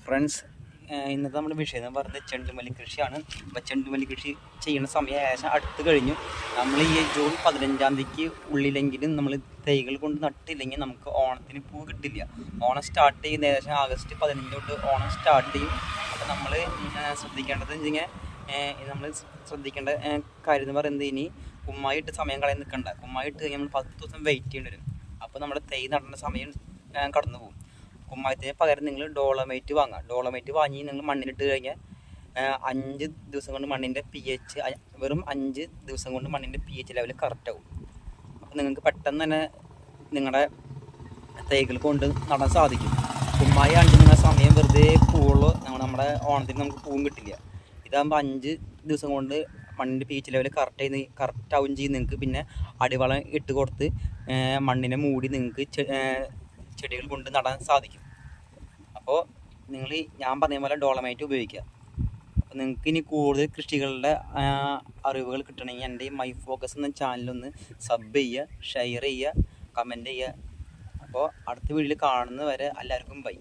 Friends, ഇന്നത്തെ നമ്മുടെ വിഷയം എന്ന് പറയുന്നത് ചെണ്ടുമല്ലി കൃഷിയാണ്. അപ്പോൾ ചെണ്ടുമല്ലി കൃഷി ചെയ്യുന്ന സമയം ഏകദേശം അടുത്ത് കഴിഞ്ഞു. നമ്മൾ ഈ ജൂൺ 15-ാം തീയതിക്ക് ഉള്ളിലെങ്കിലും നമ്മൾ തൈകൾ കൊണ്ട് നട്ടില്ലെങ്കിൽ നമുക്ക് ഓണത്തിന് പൂ കിട്ടില്ല. ഓണം സ്റ്റാർട്ട് ചെയ്യുന്ന ഏകദേശം ആഗസ്റ്റ് 15 തൊട്ട് ഓണം സ്റ്റാർട്ട് ചെയ്യും. അപ്പോൾ നമ്മൾ ശ്രദ്ധിക്കേണ്ടത് നമ്മൾ ശ്രദ്ധിക്കേണ്ട കാര്യം എന്ന് പറയുന്നത്, ഇനി കുമ്മായിട്ട് സമയം കളയാൻ നിൽക്കണ്ട. കുമ്മായിട്ട് കഴിഞ്ഞാൽ നമ്മൾ 10 ദിവസം വെയിറ്റ് ചെയ്യേണ്ടി വരും. അപ്പോൾ നമ്മുടെ തൈ നടുന്ന സമയം കടന്നു പോകും. കുമ്മായത്തിന് പകരം നിങ്ങൾ ഡോളമൈറ്റ് വാങ്ങുക. ഡോളമൈറ്റ് വാങ്ങി നിങ്ങൾ മണ്ണിലിട്ട് കഴിഞ്ഞാൽ 5 ദിവസം കൊണ്ട് മണ്ണിൻ്റെ pH വെറും 5 ദിവസം കൊണ്ട് മണ്ണിൻ്റെ pH ലെവൽ കറക്റ്റാവും. അപ്പോൾ നിങ്ങൾക്ക് പെട്ടെന്ന് തന്നെ നിങ്ങളുടെ തൈകൾ കൊണ്ട് നടാൻ സാധിക്കും. കുമ്മായി ആണെങ്കിൽ നിങ്ങളുടെ സമയം വെറുതെ പൂവുള്ളൂ. നമ്മുടെ ഓണത്തിന് നമുക്ക് പൂവും കിട്ടില്ല. ഇതാകുമ്പോൾ 5 ദിവസം കൊണ്ട് മണ്ണിൻ്റെ pH ലെവൽ കറക്റ്റാവും ചെയ്യും. നിങ്ങൾക്ക് പിന്നെ അടിവളം ഇട്ട് കൊടുത്ത് മണ്ണിനെ മൂടി നിങ്ങൾക്ക് ചെടികൾ കൊണ്ട് നടാൻ സാധിക്കും. അപ്പോൾ നിങ്ങൾ ഞാൻ പറഞ്ഞ പോലെ ഡോളമൈറ്റ് ഉപയോഗിക്കുക. അപ്പോൾ നിങ്ങൾക്ക് ഇനി കൂടുതൽ കൃഷികളുടെ അറിവുകൾ കിട്ടണമെങ്കിൽ എൻ്റെ ഈ മൈ ഫോക്കസ് എന്ന ചാനലൊന്ന് സബ് ചെയ്യുക, ഷെയർ ചെയ്യുക, കമൻറ്റ് ചെയ്യുക. അപ്പോൾ അടുത്ത വീഡിയോയിൽ കാണുന്നത് വരെ എല്ലാവർക്കും ബൈ.